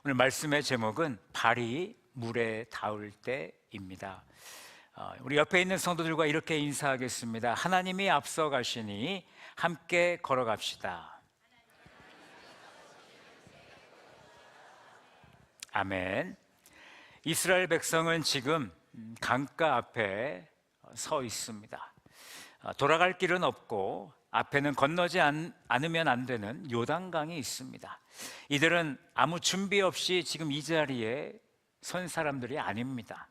오늘 말씀의 제목은 발이 물에 닿을 때입니다. 우리 옆에 있는 성도들과 이렇게 인사하겠습니다. 하나님이 앞서 가시니 함께 걸어갑시다. 아멘. 이스라엘 백성은 지금 강가 앞에 서 있습니다. 돌아갈 길은 없고 앞에는 건너지 않으면 안 되는 요단강이 있습니다. 이들은 아무 준비 없이 지금 이 자리에 선 사람들이 아닙니다.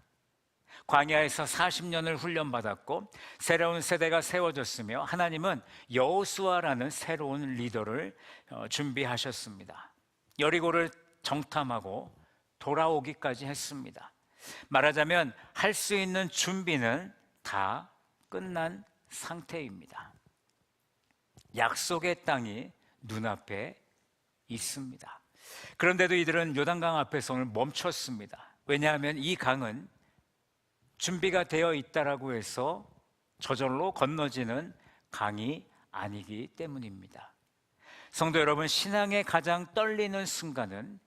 광야에서 40년을 훈련받았고 새로운 세대가 세워졌으며 하나님은 여호수아라는 새로운 리더를 준비하셨습니다. 여리고를 정탐하고 돌아오기까지 했습니다. 말하자면 할 수 있는 준비는 다 끝난 상태입니다. 약속의 땅이 눈앞에 있습니다. 그런데도 이들은 요단강 앞에서 오늘 멈췄습니다. 왜냐하면 이 강은 준비가 되어 있다라고 해서 저절로 건너지는 강이 아니기 때문입니다. 성도 여러분, 신앙의 가장 떨리는 순간은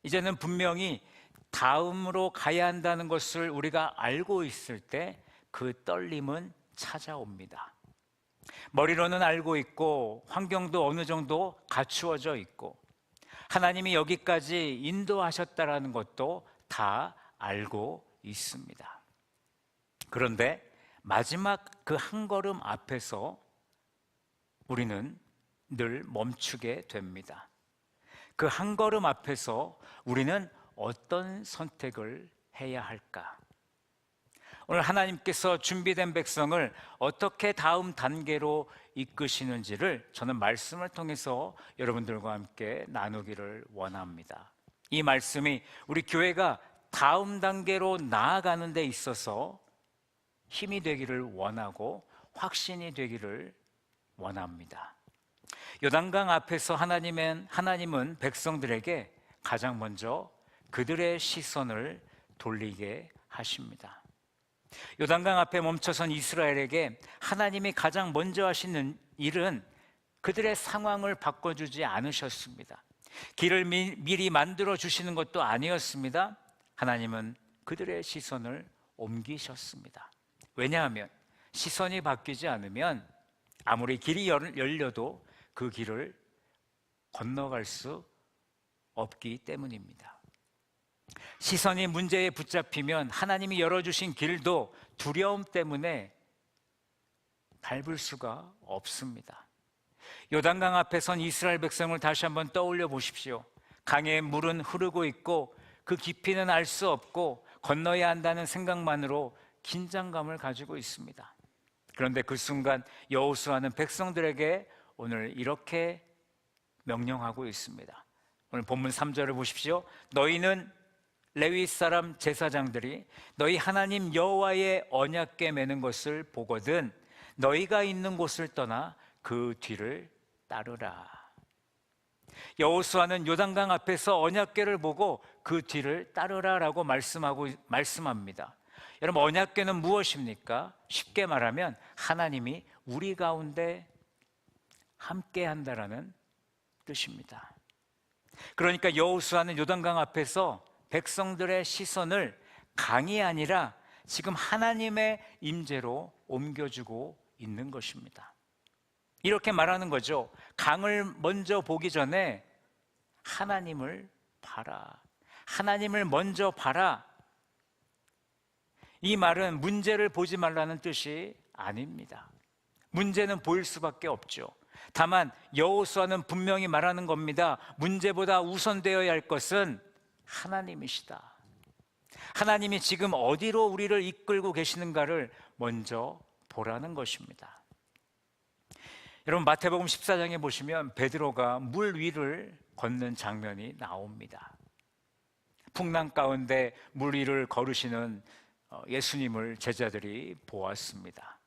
이제는 분명히 다음으로 가야 한다는 것을 우리가 알고 있을 때 그 떨림은 찾아옵니다. 머리로는 알고 있고 환경도 어느 정도 갖추어져 있고 하나님이 여기까지 인도하셨다라는 것도 다 알고 있습니다. 그런데 마지막 그 한 걸음 앞에서 우리는 늘 멈추게 됩니다. 그 한 걸음 앞에서 우리는 어떤 선택을 해야 할까? 오늘 하나님께서 준비된 백성을 어떻게 다음 단계로 이끄시는지를 저는 말씀을 통해서 여러분들과 함께 나누기를 원합니다. 이 말씀이 우리 교회가 다음 단계로 나아가는 데 있어서 힘이 되기를 원하고 확신이 되기를 원합니다. 요단강 앞에서 하나님은 백성들에게 가장 먼저 그들의 시선을 돌리게 하십니다. 요단강 앞에 멈춰선 이스라엘에게 하나님이 가장 먼저 하시는 일은 그들의 상황을 바꿔주지 않으셨습니다. 길을 미리 만들어 주시는 것도 아니었습니다. 하나님은 그들의 시선을 옮기셨습니다. 왜냐하면 시선이 바뀌지 않으면 아무리 길이 열려도 그 길을 건너갈 수 없기 때문입니다. 시선이 문제에 붙잡히면 하나님이 열어주신 길도 두려움 때문에 밟을 수가 없습니다. 요단강 앞에 선 이스라엘 백성을 다시 한번 떠올려 보십시오. 강의 물은 흐르고 있고 그 깊이는 알 수 없고 건너야 한다는 생각만으로 긴장감을 가지고 있습니다. 그런데 그 순간 여호수아는 백성들에게 오늘 이렇게 명령하고 있습니다. 오늘 본문 3절을 보십시오. 너희는 레위 사람 제사장들이 너희 하나님 여호와의 언약궤 매는 것을 보거든 너희가 있는 곳을 떠나 그 뒤를 따르라. 여호수아는 요단강 앞에서 언약궤를 보고 그 뒤를 따르라라고 말씀합니다. 여러분, 언약궤는 무엇입니까? 쉽게 말하면 하나님이 우리 가운데 함께 한다라는 뜻입니다. 그러니까 여호수아는 요단강 앞에서 백성들의 시선을 강이 아니라 지금 하나님의 임재로 옮겨주고 있는 것입니다. 이렇게 말하는 거죠. 강을 먼저 보기 전에 하나님을 봐라. 하나님을 먼저 봐라. 이 말은 문제를 보지 말라는 뜻이 아닙니다. 문제는 보일 수밖에 없죠. 다만 여호수아는 분명히 말하는 겁니다. 문제보다 우선되어야 할 것은 하나님이시다. 하나님이 지금 어디로 우리를 이끌고 계시는가를 먼저 보라는 것입니다. 여러분, 마태복음 14장에 보시면 베드로가 물 위를 걷는 장면이 나옵니다. 풍랑 가운데 물 위를 걸으시는 예수님을 제자들이 보았습니다.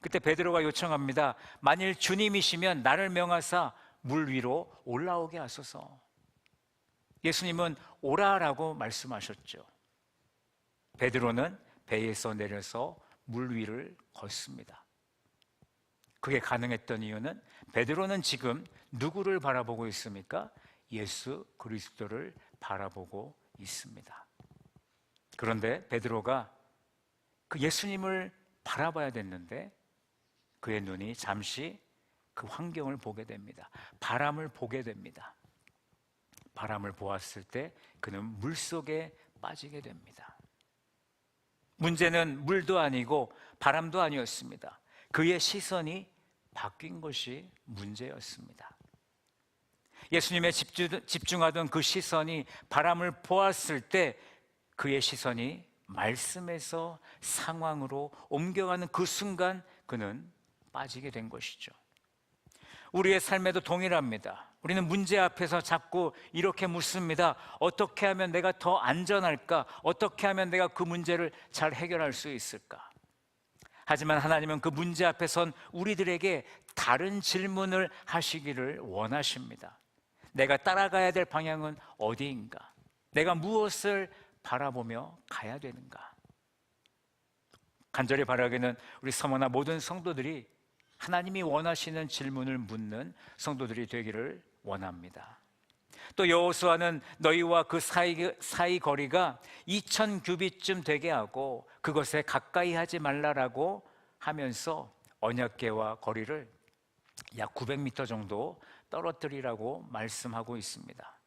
그때 베드로가 요청합니다. 만일 주님이시면 나를 명하사 물 위로 올라오게 하소서. 예수님은 오라라고 말씀하셨죠. 베드로는 배에서 내려서 물 위를 걷습니다. 그게 가능했던 이유는 베드로는 지금 누구를 바라보고 있습니까? 예수 그리스도를 바라보고 있습니다. 그런데 베드로가 그 예수님을 바라봐야 됐는데 그의 눈이 잠시 그 환경을 보게 됩니다. 바람을 보게 됩니다. 바람을 보았을 때 그는 물속에 빠지게 됩니다. 문제는 물도 아니고 바람도 아니었습니다. 그의 시선이 바뀐 것이 문제였습니다. 예수님의 집중하던 그 시선이 바람을 보았을 때 그의 시선이 말씀에서 상황으로 옮겨가는 그 순간 그는 빠지게 된 것이죠. 우리의 삶에도 동일합니다. 우리는 문제 앞에서 자꾸 이렇게 묻습니다. 어떻게 하면 내가 더 안전할까? 어떻게 하면 내가 그 문제를 잘 해결할 수 있을까? 하지만 하나님은 그 문제 앞에 선 우리들에게 다른 질문을 하시기를 원하십니다. 내가 따라가야 될 방향은 어디인가? 내가 무엇을 바라보며 가야 되는가? 간절히 바라기는 우리 서머나 모든 성도들이 하나님이 원하시는 질문을 묻는 성도들이 되기를 원합니다. 또 여호수아는 너희와 그 사이 거리가 2000규빗쯤 되게 하고 그것에 가까이 하지 말라라고 하면서 언약궤와 거리를 약 900m 정도 떨어뜨리라고 말씀하고 있습니다.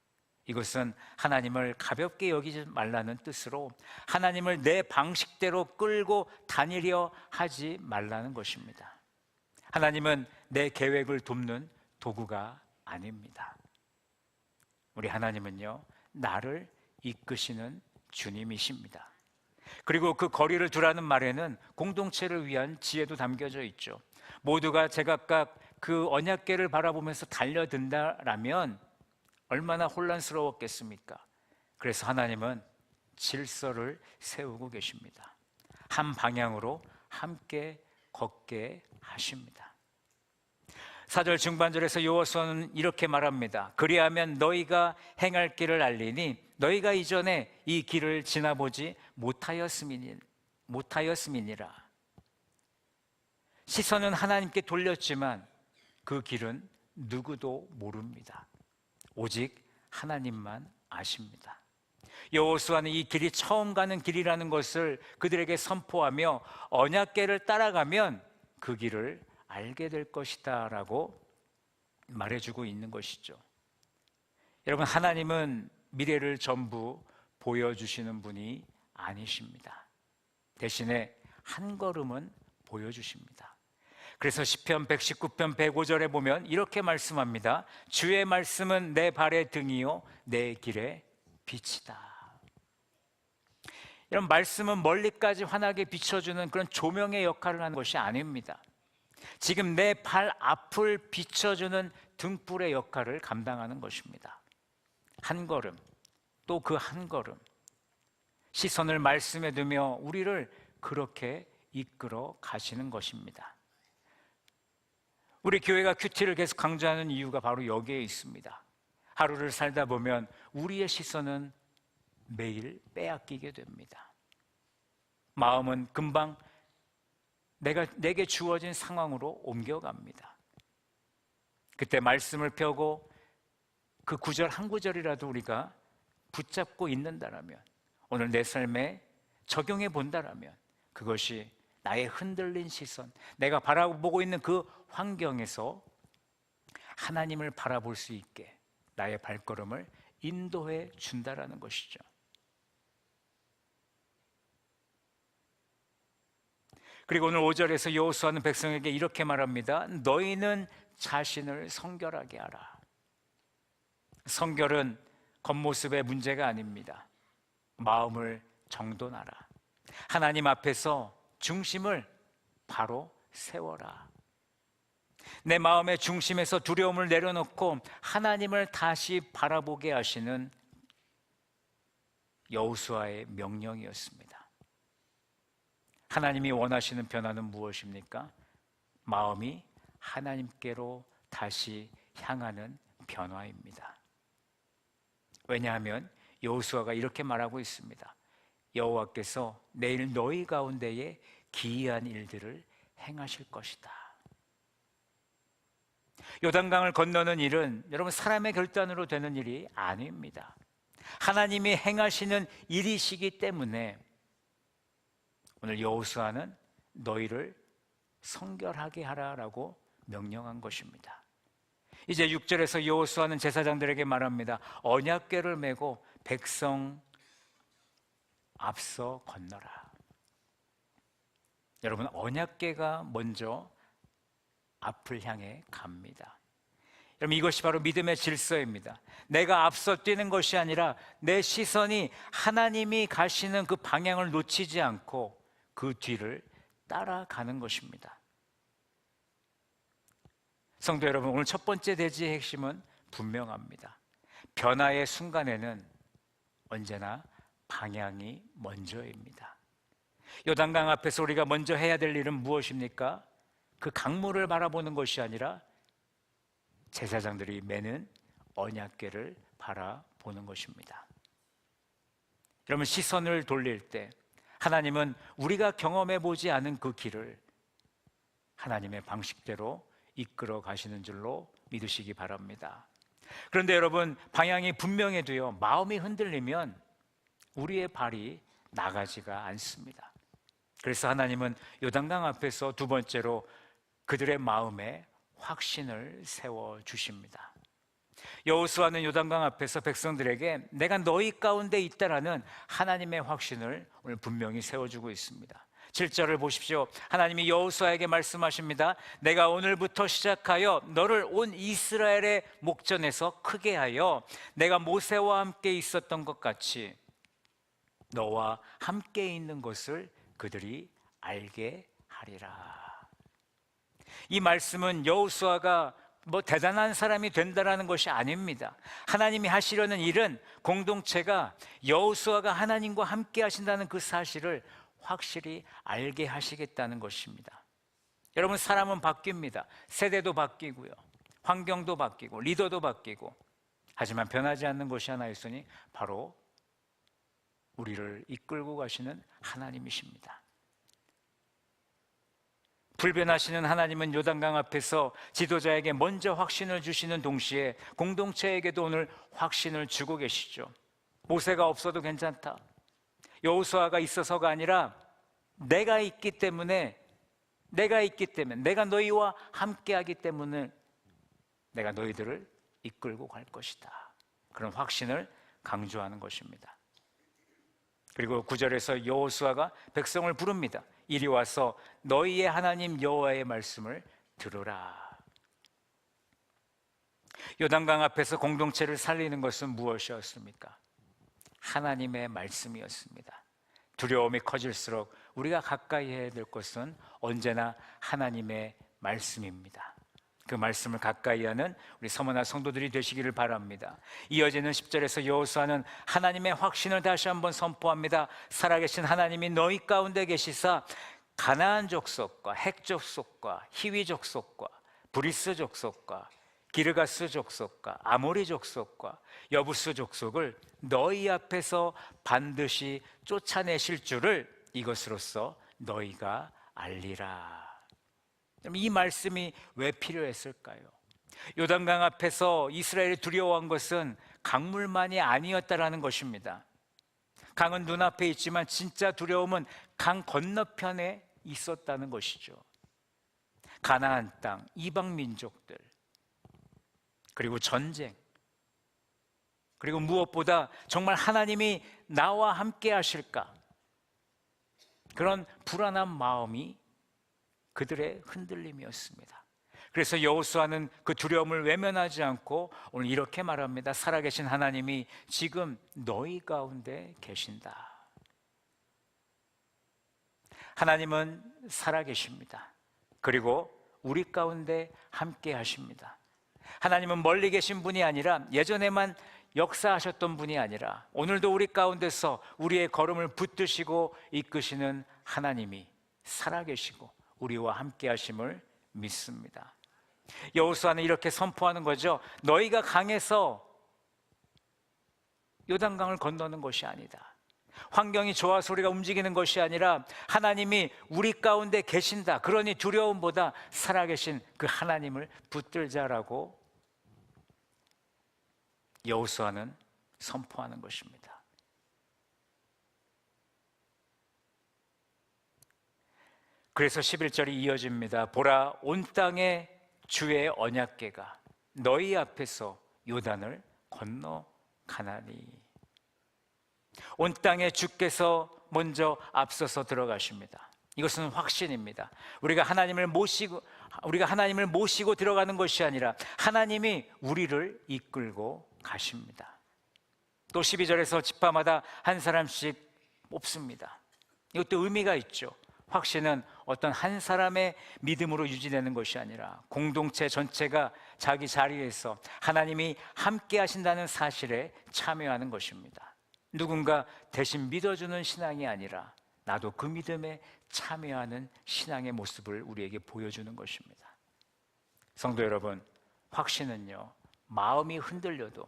이것은 하나님을 가볍게 여기지 말라는 뜻으로 하나님을 내 방식대로 끌고 다니려 하지 말라는 것입니다. 하나님은 내 계획을 돕는 도구가 아닙니다. 우리 하나님은요, 나를 이끄시는 주님이십니다. 그리고 그 거리를 두라는 말에는 공동체를 위한 지혜도 담겨져 있죠. 모두가 제각각 그 언약궤를 바라보면서 달려든다라면 얼마나 혼란스러웠겠습니까? 그래서 하나님은 질서를 세우고 계십니다. 한 방향으로 함께 걷게 하십니다. 4절 중반절에서 여호수아는 이렇게 말합니다. 그리하면 너희가 행할 길을 알리니 너희가 이전에 이 길을 지나보지 못하였음이니라. 시선은 하나님께 돌렸지만 그 길은 누구도 모릅니다. 오직 하나님만 아십니다. 여호수아는 이 길이 처음 가는 길이라는 것을 그들에게 선포하며 언약궤를 따라가면 그 길을 알게 될 것이다 라고 말해주고 있는 것이죠. 여러분, 하나님은 미래를 전부 보여주시는 분이 아니십니다. 대신에 한 걸음은 보여주십니다. 그래서 시편 119편 105절에 보면 이렇게 말씀합니다. 주의 말씀은 내 발의 등이요 내 길의 빛이다. 이런 말씀은 멀리까지 환하게 비춰주는 그런 조명의 역할을 하는 것이 아닙니다. 지금 내 발 앞을 비춰주는 등불의 역할을 감당하는 것입니다. 한 걸음, 또 그 한 걸음, 시선을 말씀에 두며 우리를 그렇게 이끌어 가시는 것입니다. 우리 교회가 큐티를 계속 강조하는 이유가 바로 여기에 있습니다. 하루를 살다 보면 우리의 시선은 매일 빼앗기게 됩니다. 마음은 금방 내게 주어진 상황으로 옮겨갑니다. 그때 말씀을 펴고 그 구절 한 구절이라도 우리가 붙잡고 있는다라면, 오늘 내 삶에 적용해 본다라면 그것이 나의 흔들린 시선, 내가 바라보고 있는 그 환경에서 하나님을 바라볼 수 있게 나의 발걸음을 인도해 준다라는 것이죠. 그리고 오늘 5절에서 여호수아는 백성에게 이렇게 말합니다. 너희는 자신을 성결하게 하라. 성결은 겉모습의 문제가 아닙니다. 마음을 정돈하라. 하나님 앞에서 중심을 바로 세워라. 내 마음의 중심에서 두려움을 내려놓고 하나님을 다시 바라보게 하시는 여호수아의 명령이었습니다. 하나님이 원하시는 변화는 무엇입니까? 마음이 하나님께로 다시 향하는 변화입니다. 왜냐하면 여호수아가 이렇게 말하고 있습니다. 여호와께서 내일 너희 가운데에 기이한 일들을 행하실 것이다. 요단강을 건너는 일은 여러분 사람의 결단으로 되는 일이 아닙니다. 하나님이 행하시는 일이시기 때문에 오늘 여호수아는 너희를 성결하게 하라라고 명령한 것입니다. 이제 6절에서 여호수아는 제사장들에게 말합니다. 언약궤를 메고 백성 앞서 건너라. 여러분, 언약궤가 먼저 앞을 향해 갑니다. 여러분, 이것이 바로 믿음의 질서입니다. 내가 앞서 뛰는 것이 아니라 내 시선이 하나님이 가시는 그 방향을 놓치지 않고 그 뒤를 따라가는 것입니다. 성도 여러분, 오늘 첫 번째 대지의 핵심은 분명합니다. 변화의 순간에는 언제나 방향이 먼저입니다. 요단강 앞에서 우리가 먼저 해야 될 일은 무엇입니까? 그 강물을 바라보는 것이 아니라 제사장들이 매는 언약궤를 바라보는 것입니다. 여러분, 시선을 돌릴 때 하나님은 우리가 경험해 보지 않은 그 길을 하나님의 방식대로 이끌어 가시는 줄로 믿으시기 바랍니다. 그런데 여러분, 방향이 분명해도요, 마음이 흔들리면 우리의 발이 나가지가 않습니다. 그래서 하나님은 요단강 앞에서 두 번째로 그들의 마음에 확신을 세워주십니다. 여호수아는 요단강 앞에서 백성들에게 내가 너희 가운데 있다라는 하나님의 확신을 오늘 분명히 세워주고 있습니다. 7절을 보십시오. 하나님이 여호수아에게 말씀하십니다. 내가 오늘부터 시작하여 너를 온 이스라엘의 목전에서 크게 하여 내가 모세와 함께 있었던 것 같이 너와 함께 있는 것을 그들이 알게 하리라. 이 말씀은 여호수아가 대단한 사람이 된다라는 것이 아닙니다. 하나님이 하시려는 일은 공동체가 여호수아가 하나님과 함께 하신다는 그 사실을 확실히 알게 하시겠다는 것입니다. 여러분, 사람은 바뀝니다. 세대도 바뀌고요, 환경도 바뀌고 리더도 바뀌고, 하지만 변하지 않는 것이 하나 있으니 바로 우리를 이끌고 가시는 하나님이십니다. 불변하시는 하나님은 요단강 앞에서 지도자에게 먼저 확신을 주시는 동시에 공동체에게도 오늘 확신을 주고 계시죠. 모세가 없어도 괜찮다, 여호수아가 있어서가 아니라 내가 있기 때문에, 내가 너희와 함께하기 때문에 내가 너희들을 이끌고 갈 것이다. 그런 확신을 강조하는 것입니다. 그리고 9절에서 여호수아가 백성을 부릅니다. 이리 와서 너희의 하나님 여호와의 말씀을 들으라. 요단강 앞에서 공동체를 살리는 것은 무엇이었습니까? 하나님의 말씀이었습니다. 두려움이 커질수록 우리가 가까이 해야 될 것은 언제나 하나님의 말씀입니다. 그 말씀을 가까이 하는 우리 서머나 성도들이 되시기를 바랍니다. 이어지는 10절에서 여호수아는 하나님의 확신을 다시 한번 선포합니다. 살아계신 하나님이 너희 가운데 계시사 가나안 족속과 헷 족속과 히위 족속과 브리스 족속과 기르가스 족속과 아모리 족속과 여부스 족속을 너희 앞에서 반드시 쫓아내실 줄을 이것으로써 너희가 알리라. 이 말씀이 왜 필요했을까요? 요단강 앞에서 이스라엘이 두려워한 것은 강물만이 아니었다라는 것입니다. 강은 눈앞에 있지만 진짜 두려움은 강 건너편에 있었다는 것이죠. 가나안 땅, 이방 민족들, 그리고 전쟁, 그리고 무엇보다 정말 하나님이 나와 함께 하실까? 그런 불안한 마음이 그들의 흔들림이었습니다. 그래서 여호수아는 그 두려움을 외면하지 않고 오늘 이렇게 말합니다. 살아계신 하나님이 지금 너희 가운데 계신다. 하나님은 살아계십니다. 그리고 우리 가운데 함께 하십니다. 하나님은 멀리 계신 분이 아니라 예전에만 역사하셨던 분이 아니라 오늘도 우리 가운데서 우리의 걸음을 붙드시고 이끄시는 하나님이 살아계시고 우리와 함께 하심을 믿습니다. 여호수아는 이렇게 선포하는 거죠. 너희가 강에서 요단강을 건너는 것이 아니다. 환경이 좋아서 우리가 움직이는 것이 아니라 하나님이 우리 가운데 계신다. 그러니 두려움보다 살아계신 그 하나님을 붙들자라고 여호수아는 선포하는 것입니다. 그래서 11절이 이어집니다. 보라, 온 땅에 주의 언약궤가 너희 앞에서 요단을 건너가나니. 온 땅에 주께서 먼저 앞서서 들어가십니다. 이것은 확신입니다. 우리가 하나님을 모시고 들어가는 것이 아니라 하나님이 우리를 이끌고 가십니다. 또 12절에서 지파마다 한 사람씩 뽑습니다. 이것도 의미가 있죠. 확신은 어떤 한 사람의 믿음으로 유지되는 것이 아니라 공동체 전체가 자기 자리에서 하나님이 함께 하신다는 사실에 참여하는 것입니다. 누군가 대신 믿어주는 신앙이 아니라 나도 그 믿음에 참여하는 신앙의 모습을 우리에게 보여주는 것입니다. 성도 여러분, 확신은요, 마음이 흔들려도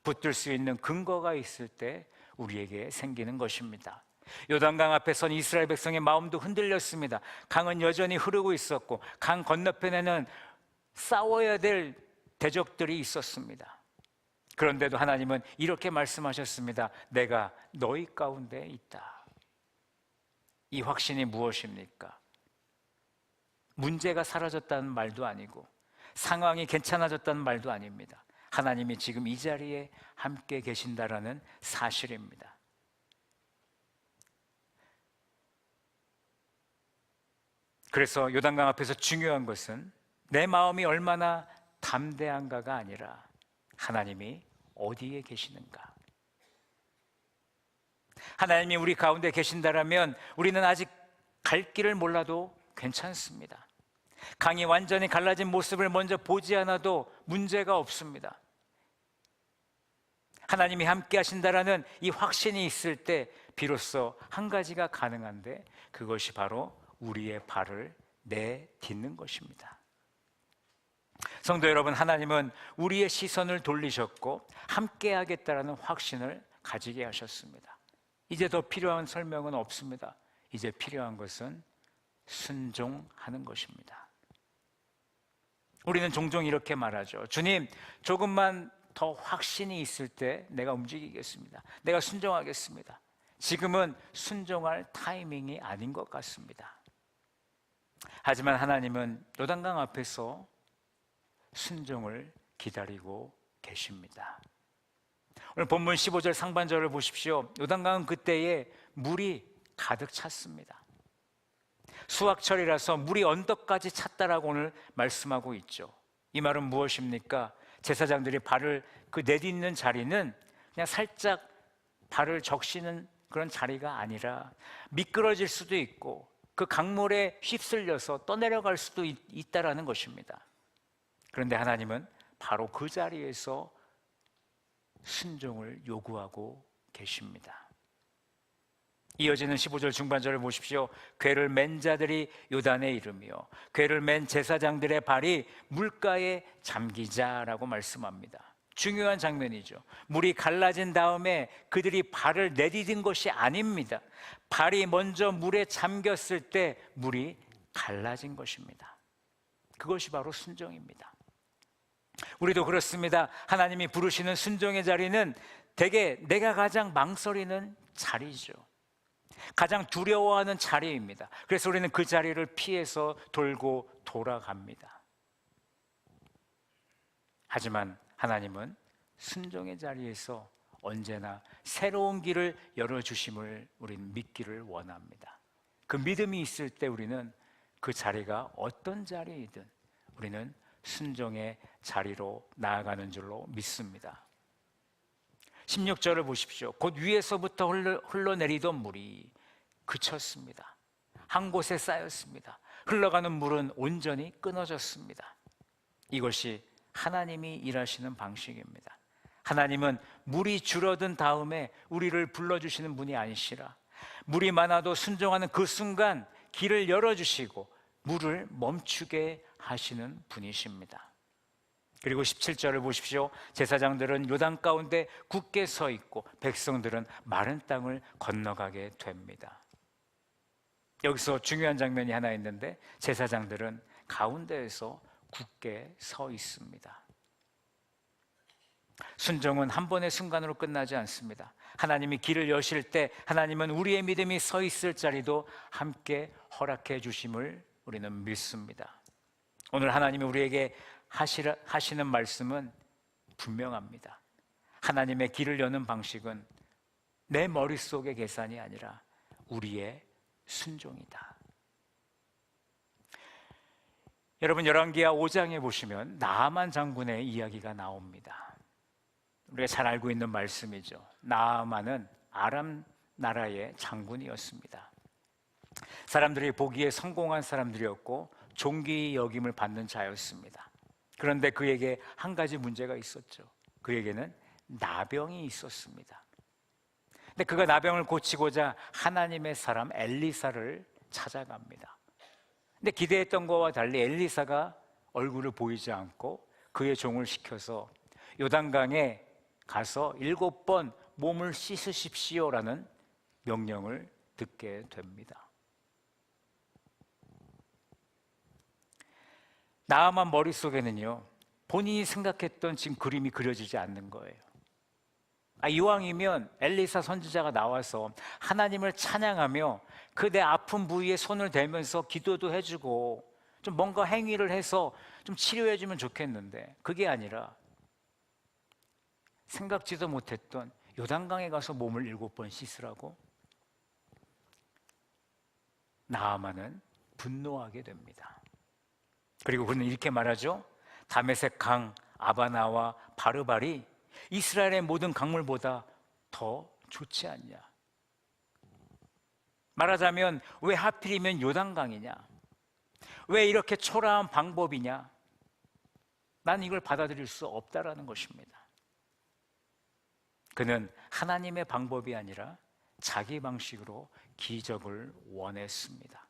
붙들 수 있는 근거가 있을 때 우리에게 생기는 것입니다. 요단강 앞에 선 이스라엘 백성의 마음도 흔들렸습니다. 강은 여전히 흐르고 있었고 강 건너편에는 싸워야 될 대적들이 있었습니다. 그런데도 하나님은 이렇게 말씀하셨습니다. 내가 너희 가운데 있다. 이 확신이 무엇입니까? 문제가 사라졌다는 말도 아니고 상황이 괜찮아졌다는 말도 아닙니다. 하나님이 지금 이 자리에 함께 계신다라는 사실입니다. 그래서 요단강 앞에서 중요한 것은 내 마음이 얼마나 담대한가가 아니라 하나님이 어디에 계시는가. 하나님이 우리 가운데 계신다라면 우리는 아직 갈 길을 몰라도 괜찮습니다. 강이 완전히 갈라진 모습을 먼저 보지 않아도 문제가 없습니다. 하나님이 함께 하신다라는 이 확신이 있을 때 비로소 한 가지가 가능한데 그것이 바로 우리의 발을 내딛는 것입니다. 성도 여러분, 하나님은 우리의 시선을 돌리셨고 함께 하겠다라는 확신을 가지게 하셨습니다. 이제 더 필요한 설명은 없습니다. 이제 필요한 것은 순종하는 것입니다. 우리는 종종 이렇게 말하죠. 주님, 조금만 더 확신이 있을 때 내가 움직이겠습니다. 내가 순종하겠습니다. 지금은 순종할 타이밍이 아닌 것 같습니다. 하지만 하나님은 요단강 앞에서 순종을 기다리고 계십니다. 오늘 본문 15절 상반절을 보십시오. 요단강은 그때에 물이 가득 찼습니다. 수확철이라서 물이 언덕까지 찼다라고 오늘 말씀하고 있죠. 이 말은 무엇입니까? 제사장들이 발을 내딛는 자리는 그냥 살짝 발을 적시는 그런 자리가 아니라 미끄러질 수도 있고 그 강물에 휩쓸려서 떠내려갈 수도 있다라는 것입니다. 그런데 하나님은 바로 그 자리에서 순종을 요구하고 계십니다. 이어지는 15절 중반절을 보십시오. 궤를 맨 자들이 요단에 이르며 궤를 맨 제사장들의 발이 물가에 잠기자라고 말씀합니다. 중요한 장면이죠. 물이 갈라진 다음에 그들이 발을 내디딘 것이 아닙니다. 발이 먼저 물에 잠겼을 때 물이 갈라진 것입니다. 그것이 바로 순종입니다. 우리도 그렇습니다. 하나님이 부르시는 순종의 자리는 대개 내가 가장 망설이는 자리죠. 가장 두려워하는 자리입니다. 그래서 우리는 그 자리를 피해서 돌고 돌아갑니다. 하지만 하나님은 순종의 자리에서 언제나 새로운 길을 열어주심을 우리는 믿기를 원합니다. 그 믿음이 있을 때 우리는 그 자리가 어떤 자리이든 우리는 순종의 자리로 나아가는 줄로 믿습니다. 16절을 보십시오. 곧 위에서부터 흘러내리던 물이 그쳤습니다. 한 곳에 쌓였습니다. 흘러가는 물은 온전히 끊어졌습니다. 이것이 하나님이 일하시는 방식입니다. 하나님은 물이 줄어든 다음에 우리를 불러주시는 분이 아니시라 물이 많아도 순종하는 그 순간 길을 열어주시고 물을 멈추게 하시는 분이십니다. 그리고 17절을 보십시오. 제사장들은 요단 가운데 굳게 서 있고 백성들은 마른 땅을 건너가게 됩니다. 여기서 중요한 장면이 하나 있는데 제사장들은 가운데에서 굳게 서 있습니다. 순종은 한 번의 순간으로 끝나지 않습니다. 하나님이 길을 여실 때 하나님은 우리의 믿음이 서 있을 자리도 함께 허락해 주심을 우리는 믿습니다. 오늘 하나님이 우리에게 하시는 말씀은 분명합니다. 하나님의 길을 여는 방식은 내 머릿속의 계산이 아니라 우리의 순종이다. 여러분, 열왕기하 5장에 보시면 나아만 장군의 이야기가 나옵니다. 우리가 잘 알고 있는 말씀이죠. 나아만은 아람 나라의 장군이었습니다. 사람들이 보기에 성공한 사람들이었고 존귀 여김을 받는 자였습니다. 그런데 그에게 한 가지 문제가 있었죠. 그에게는 나병이 있었습니다. 근데 그가 나병을 고치고자 하나님의 사람 엘리사를 찾아갑니다. 근데 기대했던 것과 달리 엘리사가 얼굴을 보이지 않고 그의 종을 시켜서 요단강에 가서 7번 몸을 씻으십시오라는 명령을 듣게 됩니다. 나아만 머릿속에는요, 본인이 생각했던 지금 그림이 그려지지 않는 거예요. 이왕이면 엘리사 선지자가 나와서 하나님을 찬양하며 그 내 아픈 부위에 손을 대면서 기도도 해주고 좀 뭔가 행위를 해서 좀 치료해주면 좋겠는데, 그게 아니라 생각지도 못했던 요단강에 가서 몸을 7번 씻으라고. 나아만은 분노하게 됩니다. 그리고 그는 이렇게 말하죠. 다메섹 강 아바나와 바르발이 이스라엘의 모든 강물보다 더 좋지 않냐. 말하자면 왜 하필이면 요단강이냐, 왜 이렇게 초라한 방법이냐, 난 이걸 받아들일 수 없다라는 것입니다. 그는 하나님의 방법이 아니라 자기 방식으로 기적을 원했습니다.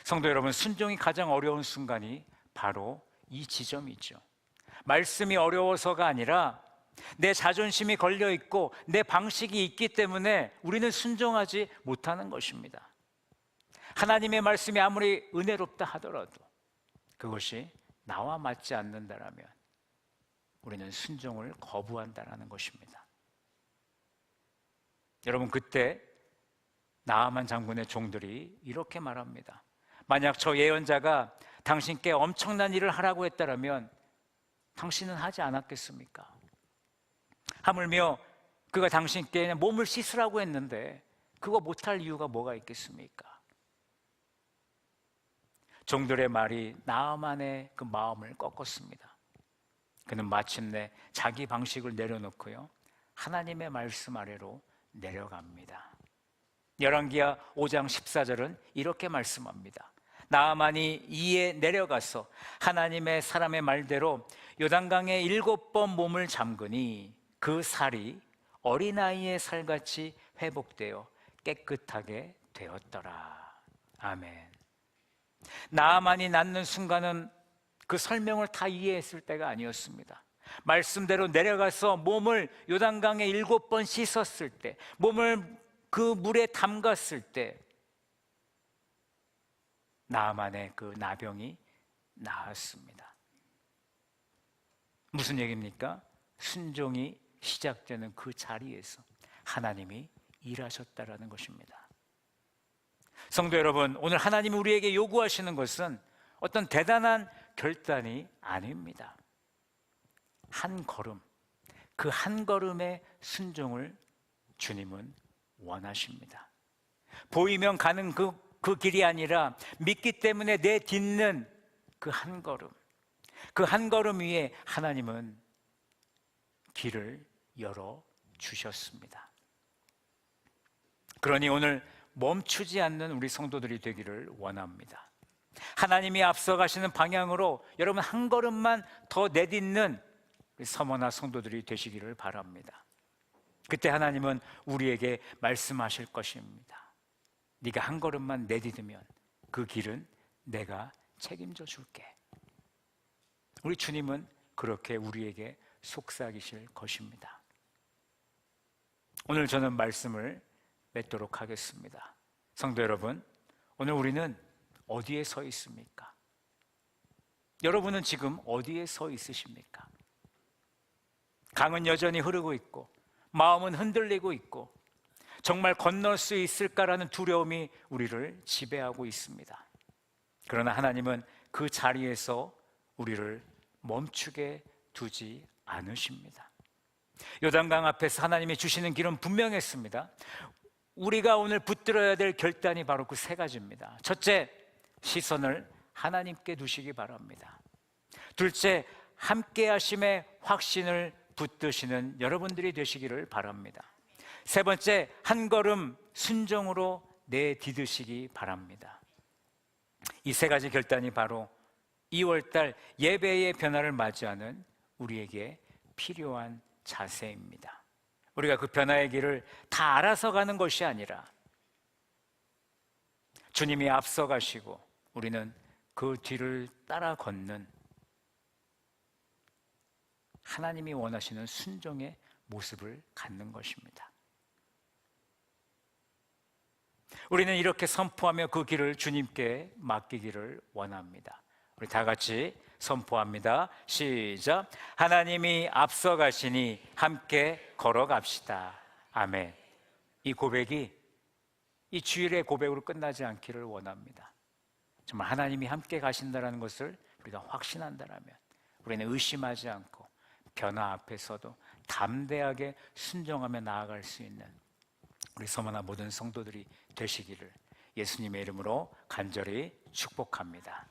성도 여러분, 순종이 가장 어려운 순간이 바로 이 지점이죠. 말씀이 어려워서가 아니라 내 자존심이 걸려 있고 내 방식이 있기 때문에 우리는 순종하지 못하는 것입니다. 하나님의 말씀이 아무리 은혜롭다 하더라도 그것이 나와 맞지 않는다라면 우리는 순종을 거부한다라는 것입니다. 여러분, 그때 나아만 장군의 종들이 이렇게 말합니다. 만약 저 예언자가 당신께 엄청난 일을 하라고 했다라면 당신은 하지 않았겠습니까? 하물며 그가 당신께 몸을 씻으라고 했는데 그거 못할 이유가 뭐가 있겠습니까? 종들의 말이 나아만의 그 마음을 꺾었습니다. 그는 마침내 자기 방식을 내려놓고요, 하나님의 말씀 아래로 내려갑니다. 열왕기하 5장 14절은 이렇게 말씀합니다. 나아만이 이에 내려가서 하나님의 사람의 말대로 요단강에 7번 몸을 잠그니 그 살이 어린아이의 살같이 회복되어 깨끗하게 되었더라. 아멘. 나아만이 낫는 순간은 그 설명을 다 이해했을 때가 아니었습니다. 말씀대로 내려가서 몸을 요단강에 7번 씻었을 때, 몸을 그 물에 담갔을 때 나아만의 그 나병이 나았습니다. 무슨 얘기입니까? 순종이 시작되는 그 자리에서 하나님이 일하셨다라는 것입니다. 성도 여러분, 오늘 하나님이 우리에게 요구하시는 것은 어떤 대단한 결단이 아닙니다. 한 걸음, 그 한 걸음의 순종을 주님은 원하십니다. 보이면 가는 그 길이 아니라 믿기 때문에 내딛는 그 한 걸음, 그 한 걸음 위에 하나님은 길을 열어 주셨습니다. 그러니 오늘 멈추지 않는 우리 성도들이 되기를 원합니다. 하나님이 앞서가시는 방향으로 여러분 한 걸음만 더 내딛는 서머나 성도들이 되시기를 바랍니다. 그때 하나님은 우리에게 말씀하실 것입니다. 네가 한 걸음만 내딛으면 그 길은 내가 책임져 줄게. 우리 주님은 그렇게 우리에게 속삭이실 것입니다. 오늘 저는 말씀을 맺도록 하겠습니다. 성도 여러분, 오늘 우리는 어디에 서 있습니까? 여러분은 지금 어디에 서 있으십니까? 강은 여전히 흐르고 있고 마음은 흔들리고 있고 정말 건널 수 있을까라는 두려움이 우리를 지배하고 있습니다. 그러나 하나님은 그 자리에서 우리를 멈추게 두지 않으십니다. 요단강 앞에서 하나님이 주시는 길은 분명했습니다. 우리가 오늘 붙들어야 될 결단이 바로 그 세 가지입니다. 첫째, 시선을 하나님께 두시기 바랍니다. 둘째, 함께 하심의 확신을 붙드시는 여러분들이 되시기를 바랍니다. 세 번째, 한 걸음 순종으로 내디드시기 바랍니다. 이 세 가지 결단이 바로 2월달 예배의 변화를 맞이하는 우리에게 필요한 자세입니다. 우리가 그 변화의 길을 다 알아서 가는 것이 아니라 주님이 앞서 가시고 우리는 그 뒤를 따라 걷는 하나님이 원하시는 순종의 모습을 갖는 것입니다. 우리는 이렇게 선포하며 그 길을 주님께 맡기기를 원합니다. 우리 다 같이 선포합니다. 시작. 하나님이 앞서 가시니 함께 걸어갑시다. 아멘. 이 고백이 이 주일의 고백으로 끝나지 않기를 원합니다. 정말 하나님이 함께 가신다는 것을 우리가 확신한다면 우리는 의심하지 않고 변화 앞에서도 담대하게 순종하며 나아갈 수 있는 우리 서머나 모든 성도들이 되시기를 예수님의 이름으로 간절히 축복합니다.